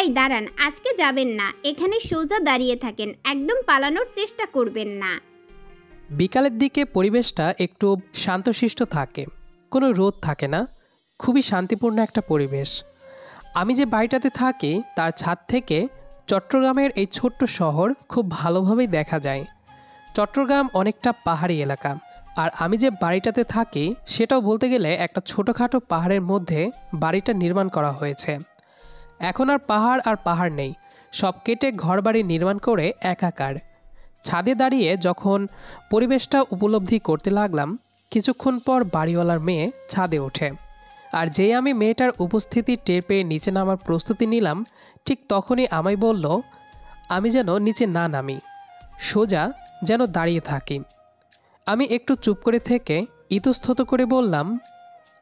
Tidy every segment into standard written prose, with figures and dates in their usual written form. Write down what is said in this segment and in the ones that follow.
এই দাঁড়ান, আজকে যাবেন না, এখানে সোজা দাঁড়িয়ে থাকেন, একদম পালানোর চেষ্টা করবেন না। বিকালের দিকে পরিবেশটা একটু শান্তশিষ্ট থাকে, কোনো রোদ থাকে না, খুবই শান্তিপূর্ণ একটা পরিবেশ। আমি যে বাড়িটাতে থাকি তার ছাদ থেকে চট্টগ্রামের এই ছোট্ট শহর খুব ভালোভাবেই দেখা যায়। চট্টগ্রাম অনেকটা পাহাড়ি এলাকা, আর আমি যে বাড়িটাতে থাকি সেটাও বলতে গেলে একটা ছোটোখাটো পাহাড়ের মধ্যে বাড়িটা নির্মাণ করা হয়েছে। এখন আর পাহাড় নেই, সব কেটে ঘরবাড়ি নির্মাণ করে একাকার। ছাদে দাঁড়িয়ে যখন পরিবেশটা উপলব্ধি করতে লাগলাম, কিছুক্ষণ পর বাড়িওয়ালার মেয়ে ছাদে ওঠে। আর যেই আমি মেয়েটার উপস্থিতি টের পেয়ে নিচে নামার প্রস্তুতি নিলাম, ঠিক তখনই আমায় বলল আমি যেন নিচে না নামি, সোজা যেন দাঁড়িয়ে থাকি। আমি একটু চুপ করে থেকে ইতস্তত করে বললাম,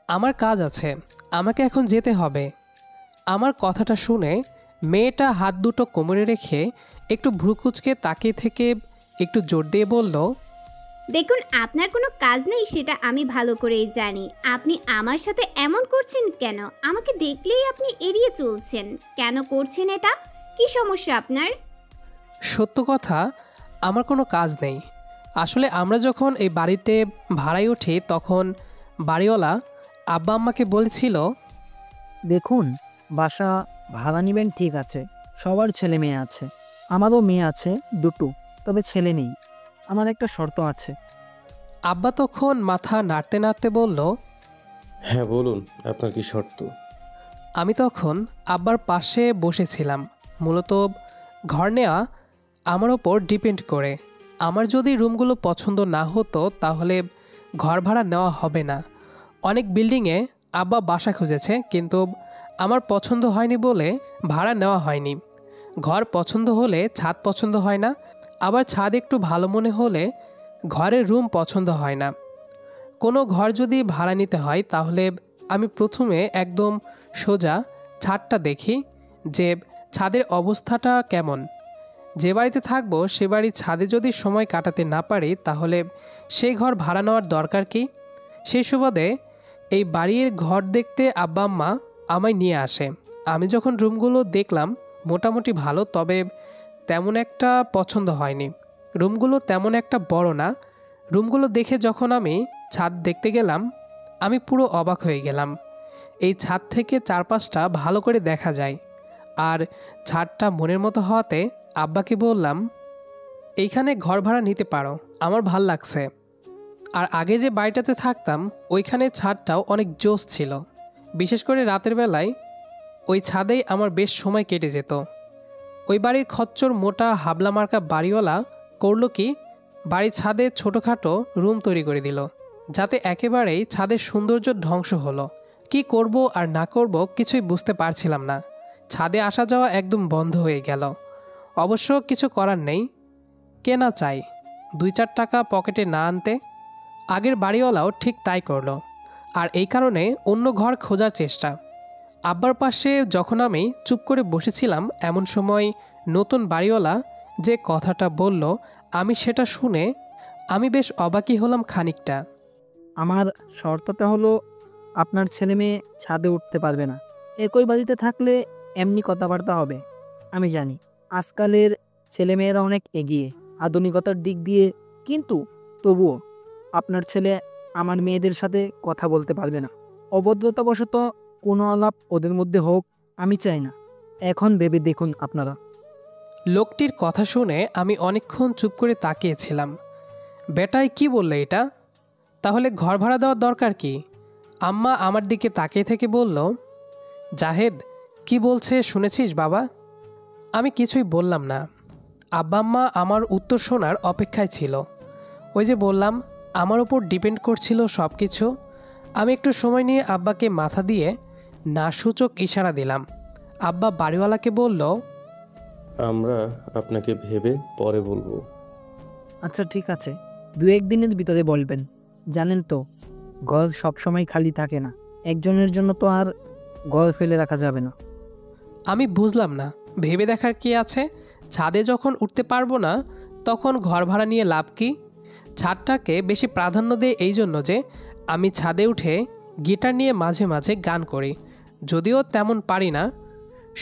আমার কাজ আছে, আমাকে এখন যেতে হবে। আমার কথাটা শুনে মেয়েটা হাত দুটো কোমরে রেখে একটু ভ্রুকুচকে তাকিয়ে থেকে একটু জোর দিয়ে বলল, দেখুন, আপনার কোনো কাজ নেই সেটা আমি ভালো করেই জানি। আপনি আমার সাথে এমন করছেন কেন? আমাকে দেখলেই আপনি এড়িয়ে চলছেন কেন? করছেন এটা? কি সমস্যা আপনার? সত্য কথা, আমার কোনো কাজ নেই। আসলে আমরা যখন এই বাড়িতে ভাড়ায় উঠি তখন বাড়িওয়ালা আব্বা আম্মাকে বলেছিল, দেখুন, বাসা ভাড়া নেবেন ঠিক আছে, সবার ছেলে মেয়ে আছে, আমারও মেয়ে আছে দুটো, তবে ছেলে নেই। আমার একটা শর্ত আছে। আব্বা তখন মাথা নাড়তে নাড়তে বলল, হ্যাঁ বলুন, আপনার কি শর্ত? আমি তখন আব্বার পাশে বসেছিলাম। মূলত ঘর নেওয়া আমার ওপর ডিপেন্ড করে। আমার যদি রুমগুলো পছন্দ না হতো তাহলে ঘর ভাড়া নেওয়া হবে না। অনেক বিল্ডিংয়ে আব্বা বাসা খুঁজেছে, কিন্তু আমার পছন্দ হয়নি বলে ভাড়া নেওয়া হয়নি। ঘর পছন্দ হলে ছাদ পছন্দ হয় না, আবার ছাদ একটু ভালো মনে হলে ঘরের রুম পছন্দ হয় না। কোনো ঘর যদি ভাড়া নিতে হয় তাহলে আমি প্রথমে একদম সোজা ছাদটা দেখি যে ছাদের অবস্থাটা কেমন। যে বাড়িতে থাকবো সে বাড়ির ছাদে যদি সময় কাটাতে না পারি তাহলে সেই ঘর ভাড়া নেওয়ার দরকার কি? সেই সুবাদে এই বাড়ির ঘর দেখতে আব্বা আম্মা আমায় নিয়ে আসে। আমি যখন রুমগুলো দেখলাম মোটামুটি ভালো, তবে তেমন একটা পছন্দ হয়নি। রুমগুলো তেমন একটা বড় না। রুমগুলো দেখে যখন আমি ছাদ দেখতে গেলাম, আমি পুরো অবাক হয়ে গেলাম। এই ছাদ থেকে চারপাশটা ভালো করে দেখা যায়, আর ছাদটা মনের মতো হওয়াতে আব্বাকে বললাম, এইখানে ঘর ভাড়া নিতে পারো, আমার ভাল লাগছে। আর আগে যে বাড়িটাতে থাকতাম ওইখানে ছাদটাও অনেক জোশ ছিল। বিশেষ করে রাতের বেলায় ওই ছাদেই আমার বেশ সময় কেটে যেত। ওই বাড়ির খচ্চর মোটা হাবলা মার্কা বাড়িওয়ালা করল কি, বাড়ির ছাদে ছোটোখাটো রুম তৈরি করে দিল, যাতে একেবারেই ছাদের সৌন্দর্য ধ্বংস হলো। কি করব আর না করব কিছুই বুঝতে পারছিলাম না। ছাদে আসা যাওয়া একদম বন্ধ হয়ে গেল। অবশ্য কিছু করার নেই, কে না চাই 2-4 টাকা পকেটে না আনতে। আগের বাড়িওয়ালাও ঠিক তাই করলো, আর এই কারণে অন্য ঘর খোঁজার চেষ্টা। আব্বার পাশে যখন আমি চুপ করে বসেছিলাম, এমন সময় নতুন বাড়িওয়ালা যে কথাটা বলল আমি সেটা শুনে আমি বেশ অবাকই হলাম খানিকটা। আমার শর্তটা হলো, আপনার ছেলে মেয়ে ছাদে উঠতে পারবে না। একই বাড়িতে থাকলে এমনি কথাবার্তা হবে। আমি জানি আজকালের ছেলেমেয়েরা অনেক এগিয়ে আধুনিকতার দিক দিয়ে, কিন্তু তবুও আপনার ছেলে আমার মেয়েদের সাথে কথা বলতে পারবে না। অভদ্রতাবশত কোনো আলাপ ওদের মধ্যে হোক আমি চাই না। এখন ভেবে দেখুন আপনারা। লোকটির কথা শুনে আমি অনেকক্ষণ চুপ করে তাকিয়েছিলাম। বেটায় কি বললে এটা? তাহলে ঘর ভাড়া দেওয়ার দরকার কি? আম্মা আমার দিকে তাকিয়ে থেকে বলল, জাহেদ কি বলছে শুনেছিস বাবা? আমি কিছুই বললাম না। আব্বা আম্মা আমার উত্তর শোনার অপেক্ষায় ছিল। ওই যে বললাম, আমার উপর ডিপেন্ড করছিল সব কিছু। আমি একটু সময় নিয়ে আব্বাকে মাথা দিয়ে না সূচক ইশারা দিলাম। আব্বা বাড়িওয়ালাকে বলল, আমরা আপনাকে ভেবে পরে বলবো। আচ্ছা ঠিক আছে, 2-1 দিনের ভিতরে বলবেন। জানেন তো, ঘর সবসময় খালি থাকে না, একজনের জন্য তো আর ঘর ফেলে রাখা যাবে না। আমি বুঝলাম না, ভেবে দেখার কি আছে? ছাদে যখন উঠতে পারবো না তখন ঘর ভাড়া নিয়ে লাভ কি? ছাদটাকে বেশি প্রাধান্য দেয় এই জন্য যে আমি ছাদে উঠে গিটার নিয়ে মাঝে মাঝে গান করি, যদিও তেমন পারি না।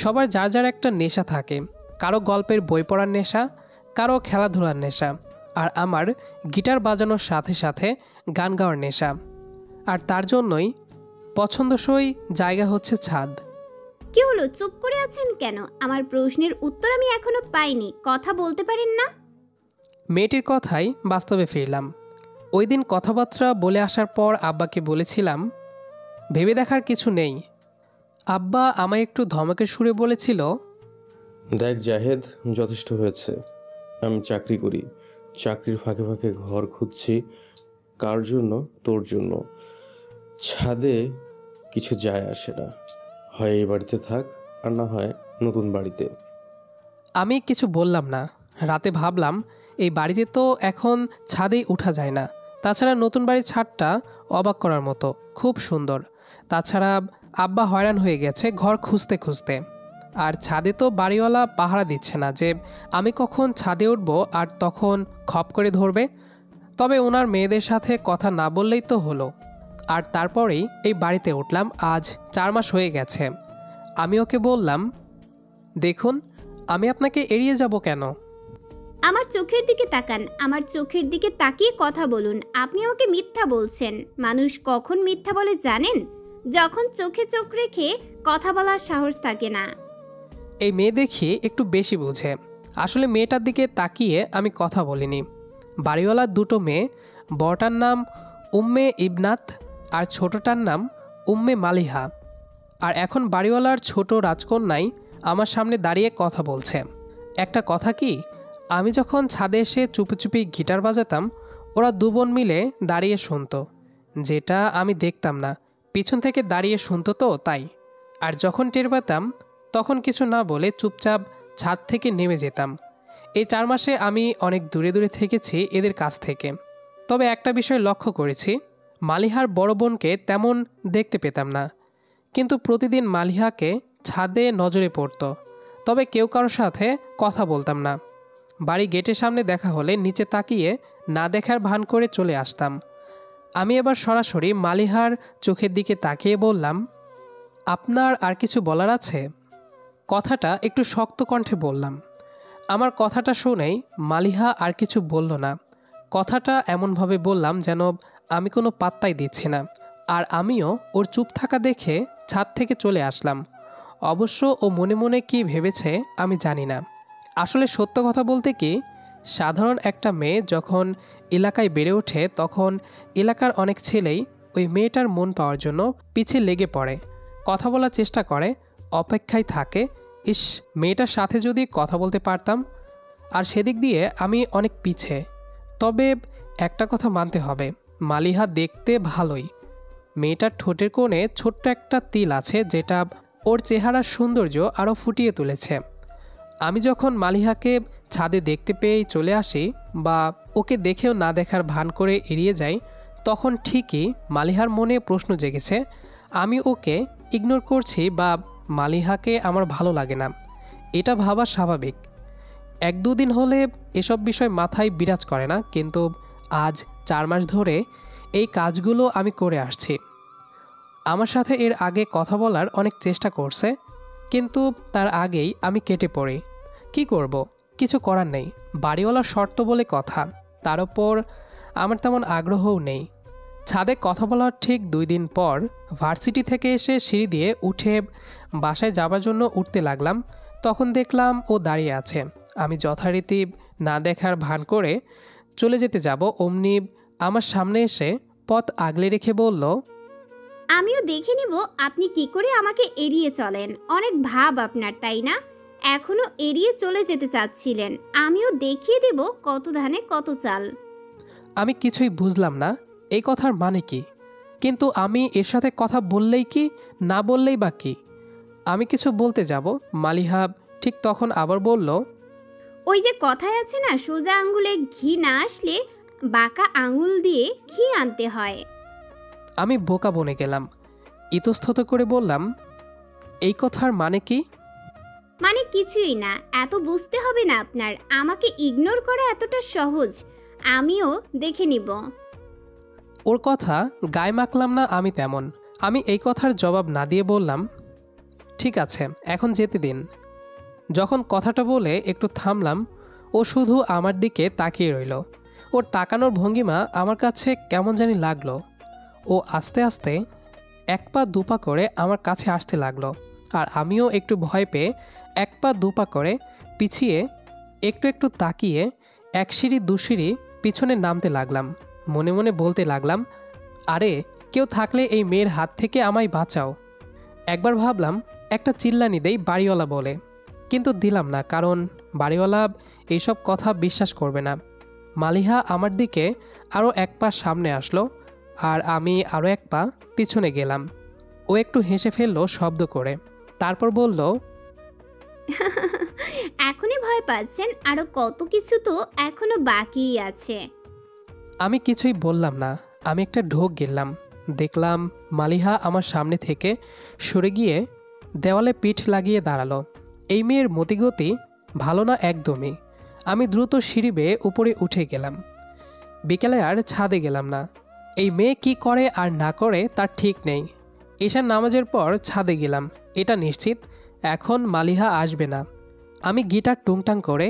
সবার যার যার একটা নেশা থাকে, কারো গল্পের বই পড়ার নেশা, কারো খেলাধুলার নেশা, আর আমার গিটার বাজানোর সাথে সাথে গান গাওয়ার নেশা। আর তার জন্যই পছন্দসই জায়গা হচ্ছে ছাদ। কি হলো, চুপ করে আছেন কেন? আমার প্রশ্নের উত্তর আমি এখনো পাইনি, কথা বলতে পারেন না? মেয়েটির কথাই বাস্তবে ফিরলাম। ওই দিন কথাবার্তা বলে আসার পর আব্বাকে বলেছিলাম ভেবে দেখার কিছু নেই। আব্বা আমায় একটু ধমকের সুরে বলেছিল, দেখ জাহেদ, যথেষ্ট হয়েছে। আমি চাকরি করি, চাকরির ফাঁকে ফাঁকে ঘর খুঁজছি। কার জন্য? তোর জন্য। ছাদে কিছু যায় আসে না, হয় এই বাড়িতে থাক আর না হয় নতুন বাড়িতে। আমি কিছু বললাম না। রাতে ভাবলাম এই বাড়িতে তো এখন ছাদেই উঠা যায় না। তাছাড়া নতুন বাড়ির ছাদটা অবাক করার মতো, খুব সুন্দর। তাছাড়া আব্বা হয়রান হয়ে গেছে ঘর খুঁজতে খুঁজতে। আর ছাদে তো বাড়িওয়ালা পাহারা দিচ্ছে না যে আমি কখন ছাদে উঠব আর তখন খপ করে ধরবে। তবে ওনার মেয়েদের সাথে কথা না বললেই তো হলো। আর তারপরেই এই বাড়িতে উঠলাম। আজ 4 মাস হয়ে গেছে। আমি ওকে বললাম, দেখুন, আমি আপনাকে এড়িয়ে যাব কেন? আমার চোখের দিকে তাকান, আমার চোখের দিকে তাকিয়ে কথা বলুন। আপনি আমাকে মিথ্যা বলছেন। মানুষ কখন মিথ্যা বলে জানেন? যখন চোখে চোখ রেখে কথা বলার সাহস থাকে না। এই মেয়ে দেখি একটু বেশি বুঝে। আসলে মেয়েটার দিকে তাকিয়ে আমি কথা বলিনি। বাড়িওয়ালার 2টো মেয়ে, বড়টার নাম উম্মে ইবনাত আর ছোটটার নাম উম্মে মালিহা। আর এখন বাড়িওয়ালার ছোট রাজকন্যাই আমার সামনে দাঁড়িয়ে কথা বলছে। একটা কথা কি, আমি যখন ছাদে এসে চুপি চুপি গিটার বাজাতাম, ওরা 2 বোন মিলে দাঁড়িয়ে শুনতো, যেটা আমি দেখতাম না। পিছন থেকে দাঁড়িয়ে শুনতো তো তাই। আর যখন টের পেতাম তখন কিছু না বলে চুপচাপ ছাদ থেকে নেমে যেতাম। এই 4 মাসে আমি অনেক দূরে দূরে থেকেছি এদের কাছ থেকে। তবে একটা বিষয় লক্ষ্য করেছি, মালিহার বড় বোনকে তেমন দেখতে পেতাম না, কিন্তু প্রতিদিন মালিহাকে ছাদে নজরে পড়তো। তবে কেউ কারোর সাথে কথা বলতাম না। বাড়ি গেটের সামনে দেখা হলে নিচে তাকিয়ে না দেখার ভান করে চলে আসতাম। আমি এবার সরাসরি মালিহার চোখের দিকে তাকিয়ে বললাম, আপনার আর কিছু বলার আছে? কথাটা একটু শক্ত কণ্ঠে বললাম। আমার কথাটা শুনেই মালিহা আর কিছু বলল না। কথাটা এমনভাবে বললাম যেন আমি কোনো পাত্তাই দিচ্ছি না। আর আমিও ওর চুপ থাকা দেখে ছাদ থেকে চলে আসলাম। অবশ্য ও মনে মনে কি ভেবেছে আমি জানি না। আসলে সত্য কথা বলতে কি, সাধারণ একটা মেয়ে যখন এলাকায় বেড়ে ওঠে তখন এলাকার অনেক ছেলেই ওই মেয়েটার মন পাওয়ার জন্য পিছে লেগে পড়ে, কথা বলার চেষ্টা করে, অপেক্ষায় থাকে, ইস মেয়েটার সাথে যদি কথা বলতে পারতাম। আর সেদিক দিয়ে আমি অনেক পিছে। তবে একটা কথা মানতে হবে, মালিহা দেখতে ভালোই। মেয়েটার ঠোঁটের কোণে ছোট্ট একটা তিল আছে, যেটা ওর চেহারার সৌন্দর্য আরও ফুটিয়ে তুলেছে। আমি যখন মালিহাকে ছাদে দেখতে পেয়েই চলে আসি বা ওকে দেখেও না দেখার ভান করে এড়িয়ে যাই, তখন ঠিকই মালিহার মনে প্রশ্ন জেগেছে আমি ওকে ইগনোর করছি বা মালিহাকে আমার ভালো লাগে না। এটা ভাবা স্বাভাবিক। 1-2 দিন হলে এসব বিষয় মাথায় বিরাজ করে না, কিন্তু আজ 4 মাস ধরে এই কাজগুলো আমি করে আসছি। আমার সাথে এর আগে কথা বলার অনেক চেষ্টা করছে, কিন্তু তার আগেই আমি কেটে পড়ি। কি করব? কিছু করার নেই। বাড়িওয়ালার শর্ত বলে কথা, তার ওপর আমার তেমন আগ্রহও নেই। ছাদে কথা বলার ঠিক 2 দিন পর ভার্সিটি থেকে এসে সিঁড়ি দিয়ে উঠে বাসায় যাবার জন্য উঠতে লাগলাম, তখন দেখলাম ও দাঁড়িয়ে আছে। আমি যথারীতি না দেখার ভান করে চলে যেতে যাব, অমনি আমার সামনে এসে পথ আগলে রেখে বলল, আমিও দেখে নিব আপনি কি করে আমাকে এড়িয়ে চলেন। অনেক ভাব আপনার, তাই না? এখনো এড়িয়ে চলে যেতে চাচ্ছিলেন, আমিও দেখিয়ে দেব কত ধানে কত চাল। আমি কিছুই বুঝলাম না এই কথার মানে কি, কিন্তু আমি এর সাথে কথা বললেই কি না বললেই বা কি? আমি কিছু বলতে যাব, মালিহা ঠিক তখন আবার বলল, ওই যে কথায় আছে না, সোজা আঙ্গুলে ঘি না আসলে বাঁকা আঙ্গুল দিয়ে ঘি আনতে হয়। আমি বোকা বনে গেলাম। ইতস্তত করে বললাম, এই কথার মানে কি? মানে কিছুই না, এত বুঝতে হবে না আপনার। আমাকে ইগনোর করা এতটা সহজ, আমিও দেখে নিব। ওর কথা গায়ে মাখলাম না আমি তেমন। আমি এই কথার জবাব না দিয়ে বললাম, ঠিক আছে, এখন যেতে দিন। যখন কথাটা বলে একটু থামলাম, ও শুধু আমার দিকে তাকিয়ে রইল। ওর তাকানোর ভঙ্গিমা আমার কাছে কেমন জানি লাগলো। ও আস্তে আস্তে এক পা দুপা করে আমার কাছে আসতে লাগলো, আর আমিও একটু ভয় পেয়ে এক পা দুপা করে পিছিয়ে একটু একটু তাকিয়ে এক সিঁড়ি দু সিঁড়ি পিছনে নামতে লাগলাম। মনে মনে বলতে লাগলাম, আরে কেউ থাকলে এই মেয়ের হাত থেকে আমায় বাঁচাও। একবার ভাবলাম একটা চিল্লানি দেই বাড়িওয়ালা বলে, কিন্তু দিলাম না, কারণ বাড়িওয়ালা এইসব কথা বিশ্বাস করবে না। মালিহা আমার দিকে আরও এক পা সামনে আসলো, আর আমি আরও এক পা পিছনে গেলাম। ও একটু হেসে ফেললো শব্দ করে, তারপর বলল, এখনই ভয় পাচ্ছেন, আরো কত কিছু তো এখনো বাকিই আছে। আমি কিছুই বললাম না। আমি একটা ঢোক গেলাম, দেখলাম মালিহা আমার সামনে থেকে সরে গিয়ে দেওয়ালে পিঠ লাগিয়ে দাঁড়ালো। এই মেয়ের মতিগতি ভালো না একদমই। আমি দ্রুত সিঁড়ি বেয়ে উপরে উঠে গেলাম। বিকেলে আর ছাদে গেলাম না। এই মেয়ে কি করে আর না করে তার ঠিক নেই। ঈশার নামাজের পর ছাদে গেলাম, এটা নিশ্চিত এখন মালিহা আসবে না। আমি গিটার টুংটাং করে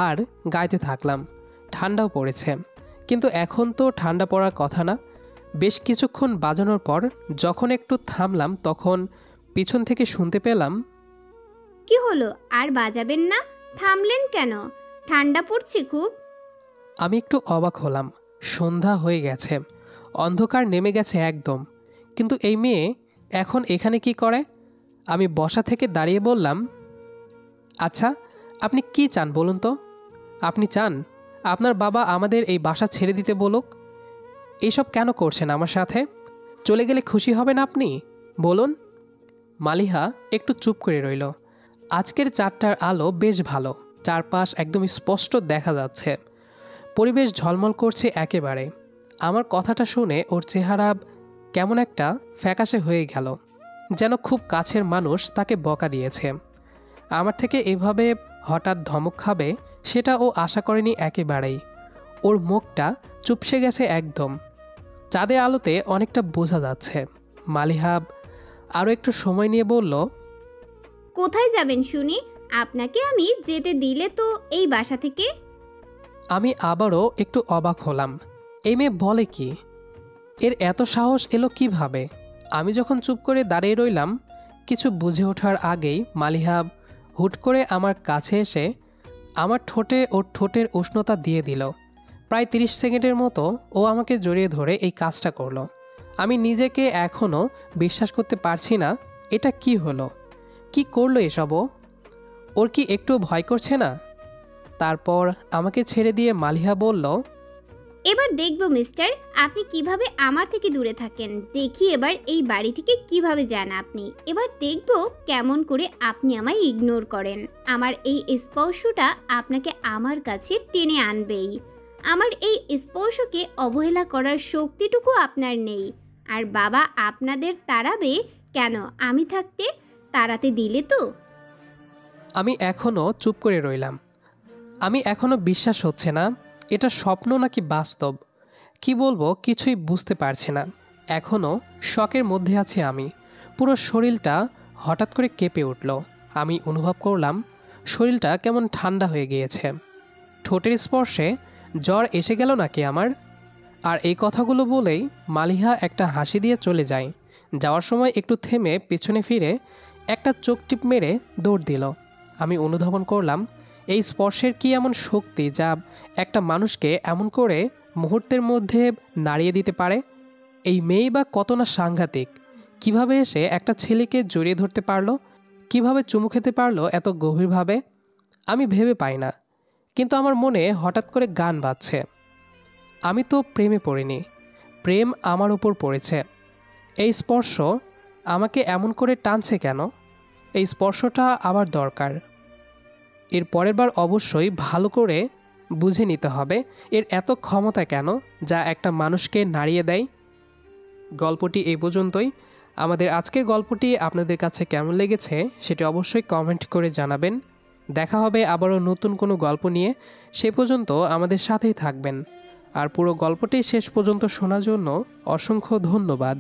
আর গাইতে থাকলাম। ঠান্ডাও পড়েছে, কিন্তু এখন তো ঠান্ডা পড়ার কথা না। বেশ কিছুক্ষণ বাজানোর পর যখন একটু থামলাম, তখন পিছন থেকে শুনতে পেলাম, কি হলো, আর বাজাবেন না? থামলেন কেন? ঠান্ডা পড়ছে খুব। আমি একটু অবাক হলাম। সন্ধ্যা হয়ে গেছে, অন্ধকার নেমে গেছে একদম, কিন্তু এই মেয়ে এখন এখানে কি করে? আমি বসা থেকে দাঁড়িয়ে বললাম, আচ্ছা আপনি কি চান বলুন তো? আপনি চান আপনার বাবা আমাদের এই বাসা ছেড়ে দিতে বলুক? এইসব কেন করছেন আমার সাথে? চলে গেলে খুশি হবেন আপনি? বলুন। মালিহা একটু চুপ করে রইল। আজকের চারটার আলো বেশ ভালো, চারপাশ একদম স্পষ্ট দেখা যাচ্ছে, পরিবেশ ঝলমল করছে একেবারে। আমার কথাটা শুনে ওর চেহারা কেমন একটা ফ্যাকাশে হয়ে গেল, যেন খুব কাছের মানুষ তাকে বকা দিয়েছে। আমার থেকে এভাবে হঠাৎ ধমক খাবে সেটা ও আশা করেনি একেবারেই। ওর মুখটা চুপসে গেছে একদম। চাঁদের আলোতে অনেকটা বোঝা যাচ্ছে। মালিহা আরও একটু সময় নিয়ে বলল, কোথায় যাবেন শুনি? আপনাকে আমি যেতে দিলে তো এই বাসা থেকে। আমি আবারও একটু অবাক হলাম। এই মেয়ে বলে কি? এর এত সাহস এলো কিভাবে? আমি যখন চুপ করে দাঁড়িয়ে রইলাম, কিছু বুঝে ওঠার আগেই মালিহা হুট করে আমার কাছে এসে আমার ঠোঁটে ওর ঠোঁটের উষ্ণতা দিয়ে দিল। প্রায় 30 সেকেন্ডের মতো ও আমাকে জড়িয়ে ধরে এই কাজটা করলো। আমি নিজেকে এখনও বিশ্বাস করতে পারছি না। এটা কি হলো? কি করলো এসব? ওর কি একটু ভয় করছে না? তারপর আমাকে ছেড়ে দিয়ে মালিহা বলল, এবার দেখব মিস্টার, আপনি কিভাবে আমার থেকে দূরে থাকেন। দেখি এবার এই বাড়ি থেকে কিভাবে যান আপনি। এবার দেখব কেমন করে আপনি আমায় ইগনোর করেন। আমার এই স্পর্শটা আপনাকে আমার কাছে টেনে আনবেই। আমার এই স্পর্শকে অবহেলা করার শক্তিটুকু আপনার নেই। আর বাবা আপনাদের তাড়াবে কেন? আমি থাকতে তাড়াতে দিলে তো। আমি এখনও চুপ করে রইলাম। আমি এখনও বিশ্বাস হচ্ছে না এটা স্বপ্ন নাকি বাস্তব। কি বলবো কিছুই বুঝতে পারছি না। এখনও শকের মধ্যে আছি আমি। পুরো শরীরটা হঠাৎ করে কেঁপে উঠল। আমি অনুভব করলাম শরীরটা কেমন ঠান্ডা হয়ে গিয়েছে। ঠোঁটের স্পর্শে জ্বর এসে গেল নাকি আমার? আর এই কথাগুলো বলেই মালিহা একটা হাসি দিয়ে চলে যায়। যাওয়ার সময় একটু থেমে পিছনে ফিরে একটা চোখ টিপ মেরে দৌড় দিল। আমি অনুধাবন করলাম এই স্পর্শের কি এমন শক্তি যা একটা মানুষকে এমন করে মুহূর্তের মধ্যে নাড়িয়ে দিতে পারে। এই মেয়ে বা কত না সাংঘাতিক। কিভাবে এসে একটা ছেলেকে জড়িয়ে ধরতে পারলো? কিভাবে চুমু খেতে পারলো এত গভীরভাবে? আমি ভেবে পাই না। কিন্তু আমার মনে হঠাৎ করে গান বাজছে। আমি তো প্রেমে পড়িনি, প্রেম আমার ওপর পড়েছে। এই স্পর্শ আমাকে এমন করে টানছে কেন? এই স্পর্শটা আবার দরকার। এর পরের বার অবশ্যই ভালো করে বুঝে নিতে হবে এর এত ক্ষমতা কেন যা একটা মানুষকে নাড়িয়ে দেয়। গল্পটি এই পর্যন্তই। আমাদের আজকের গল্পটি আপনাদের কাছে কেমন লেগেছে সেটি অবশ্যই কমেন্ট করে জানাবেন। দেখা হবে আবারও নতুন কোনো গল্প নিয়ে। সে পর্যন্ত আমাদের সাথেই থাকবেন। আর পুরো গল্পটি শেষ পর্যন্ত শোনার জন্য অসংখ্য ধন্যবাদ।